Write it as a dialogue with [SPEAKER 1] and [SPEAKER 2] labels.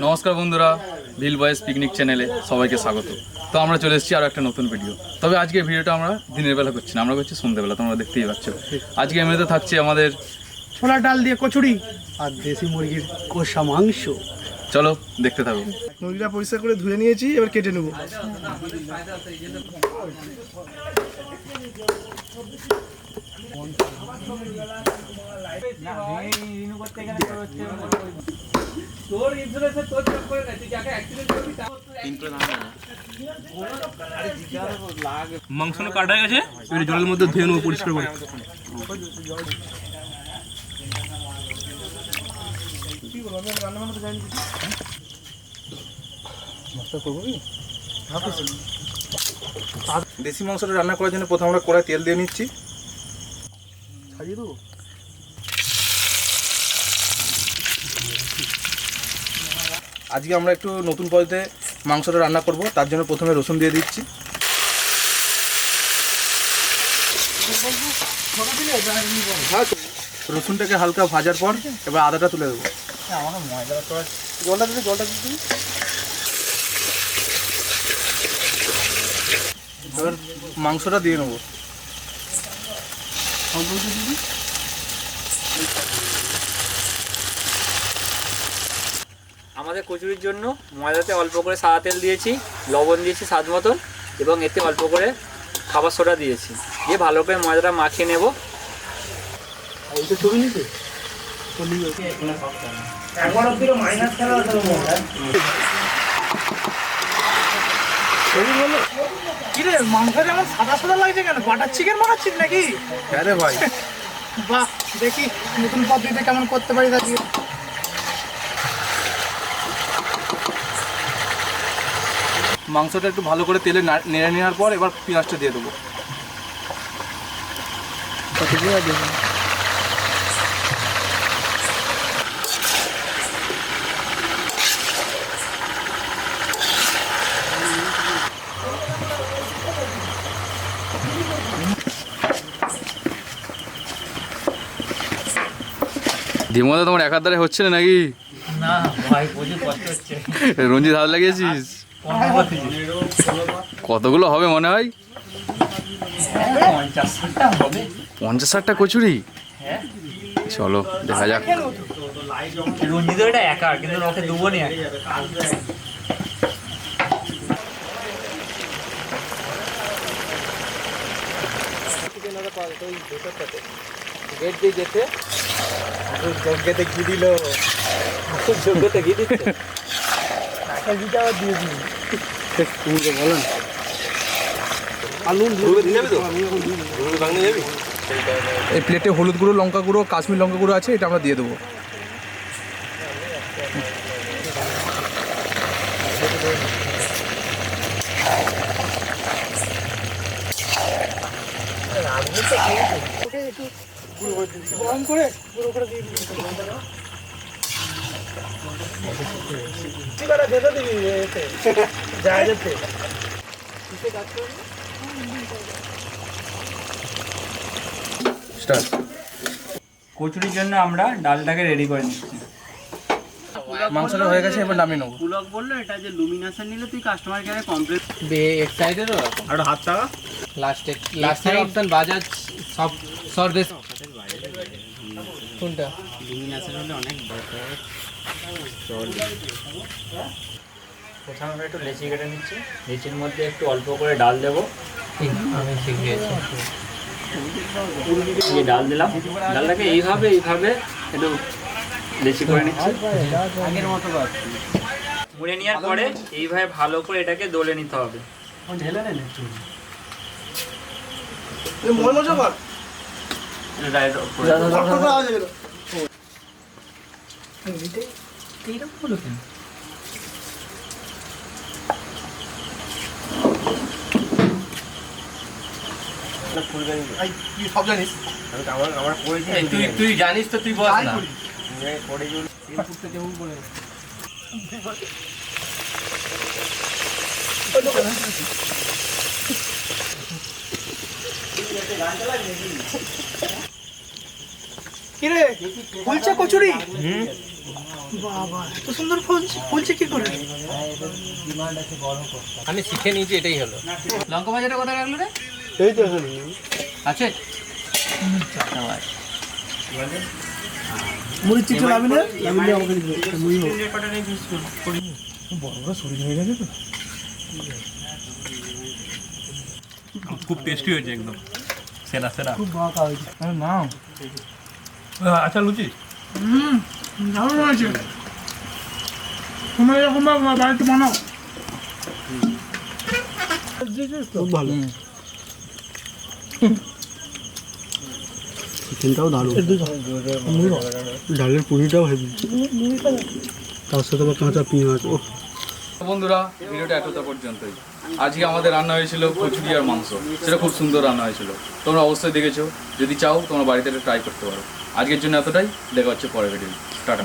[SPEAKER 1] নমস্কার বন্ধুরা, ভিল বয়েস পিকনিক চ্যানেলে সবাইকে স্বাগত। তো আমরা চলে এসেছি আরও একটা নতুন ভিডিও। তবে আজকে ভিডিওটা আমরা দিনের বেলা করছি না, আমরা করছি সন্ধ্যেবেলা, তোমরা দেখতেই পাচ্ছ। আজকে এমনিতে থাকছে আমাদের
[SPEAKER 2] ছোলা ডাল দিয়ে কচুরি আর দেশি মুরগির কষা মাংস।
[SPEAKER 1] চলো দেখতে থাকো।
[SPEAKER 2] মুরগিটা পরিষ্কার করে ধুয়ে নিয়েছি, এবার কেটে নেবো।
[SPEAKER 3] মাংস কাটা গেছে, এবার জলের মধ্যে ধুয়ে নেবো পরিষ্কার করে।
[SPEAKER 4] দেশি মাংসটা রান্না করার জন্য প্রথমে আমরা কড়াই তেল দিয়ে নিচ্ছি।
[SPEAKER 2] ছাড়িয়ে দেবো।
[SPEAKER 4] আজকে আমরা একটু নতুন পদ্ধতিতে মাংসটা রান্না করব, তার জন্য প্রথমে রসুন দিয়ে দিচ্ছি। রসুনটাকে হালকা ভাজার পর এবার আদাটা তুলে দেবো। জলটা দিতে এবার মাংসটা দিয়ে নেবো।
[SPEAKER 5] আমাদের কচুরির জন্য ময়দাতে অল্প করে সাদা তেল দিয়েছি, লবণ দিয়েছি স্বাদ মতন, এবং এতে অল্প করে খাবার সোডা দিয়েছি, দিয়ে ভালো করে ময়দাটা মাখিয়ে নেব।
[SPEAKER 2] কিরে মাংস যেমন সাদা সাদা লাগছে কেন? বাটার চিকেন বানাচ্ছিস নাকি?
[SPEAKER 4] হ্যাঁ রে ভাই।
[SPEAKER 2] বাহ, দেখি নতুন পদ্ধতিতে কেমন করতে পারি আজকে।
[SPEAKER 4] মাংসটা একটু ভালো করে তেলে নেড়ে নেওয়ার পর এবার পেঁয়াজটা দিয়ে দেবো।
[SPEAKER 1] ডিমোদা তোমার একার দ্বারা হচ্ছে না নাকি?
[SPEAKER 5] না ভাই, প্রচুর কষ্ট হচ্ছে।
[SPEAKER 1] রঞ্জিত হাত লাগিয়েছিস? কতগুলো হবে মনে হয়?
[SPEAKER 5] 50-60টা হবে।
[SPEAKER 1] 50-60টা কচুরি? চলো দেখা যাক।
[SPEAKER 5] রঞ্জিত এটা একা, কিন্তু ওকে দুবো নি।
[SPEAKER 4] গেট দিয়ে যেতে যোগ্যতে ঘি দিল, যোগ্যতে ঘি দিচ্ছে।
[SPEAKER 2] ঘিটা আবার দিয়ে দিই।
[SPEAKER 4] তুমি তো বলো না। এই প্লেটে হলুদ গুঁড়ো, লঙ্কা গুঁড়ো, কাশ্মীর লঙ্কা গুঁড়ো আছে, এটা আমরা দিয়ে দেবো।
[SPEAKER 2] গরম করে পুরো করে দিয়ে দিই। যেতে দিবি যা যেতে।
[SPEAKER 5] কচুরির জন্য আমরা ডালটাকে রেডি করে নিচ্ছি।
[SPEAKER 4] মাংসটা হয়ে গেছে, এবার নামিয়ে নেবো।
[SPEAKER 5] পুলক বললো এটা যে লুমিনেশন নিলে তুই কাস্টমার কেয়ারে কমপ্লিট
[SPEAKER 3] এক সাইডেরও
[SPEAKER 4] আর হাত টাকা
[SPEAKER 3] লাস্টে অপশন বাজাজ সব সর্ভিস কোনটা
[SPEAKER 5] লুমিনেশন হলে অনেক দরকার। প্রথমে আমরা একটু লেচি কেটে নিচ্ছি, লেচির মধ্যে একটু অল্প করে ডাল দেবো।
[SPEAKER 3] আমি শিখিয়েছি।
[SPEAKER 5] এই ডাল দিলাম, ডালটাকে এইভাবে একটু লেচি করে নিচ্ছি। আগের মতো মুড়ে নেওয়ার পরে এইভাবে ভালো করে এটাকে দলে নিতে হবে।
[SPEAKER 4] সব জানিস,
[SPEAKER 3] তুই জানিস তো, তুই বল না।
[SPEAKER 2] কিরে ফুলছে কচুরি? বাবা এত সুন্দর ফুলছে ফুলছে কি করে?
[SPEAKER 5] আমি শিখে নিয়েছি, এটাই হলো। লঙ্কা ভাজাটা কোথায় রাখলো রে?
[SPEAKER 3] এই তো
[SPEAKER 5] আছে
[SPEAKER 3] মুড়ি চিঠি লামিনে আমাকে দিবে মুড়ি হোক। খুব টেস্টি হয়েছে একদম, সেরা সেরা।
[SPEAKER 2] খুব ভালো হয়েছে।
[SPEAKER 3] না আচ্ছা লুচি
[SPEAKER 2] দারুণ হয়েছে। তোমরা এরকম বাড়িতে বানাও।
[SPEAKER 3] খুব ভালো। চিকেনটাও দারুণ, ডালের পুরিটাও হেভি, তার সাথে আবার কাঁচা পেঁয়াজ। ও
[SPEAKER 1] তো বন্ধুরা, ভিডিওটা এতটা পর্যন্তই। আজকে আমাদের রান্না হয়েছিল কচুরি আর মাংস, সেটা খুব সুন্দর রান্না হয়েছিল। তোমরা অবশ্যই দেখেছো, যদি চাও তোমরা বাড়িতে এটা ট্রাই করতে পারো। আজকের জন্য এতটাই, দেখা হচ্ছে পরের ভিডিও। টাটা।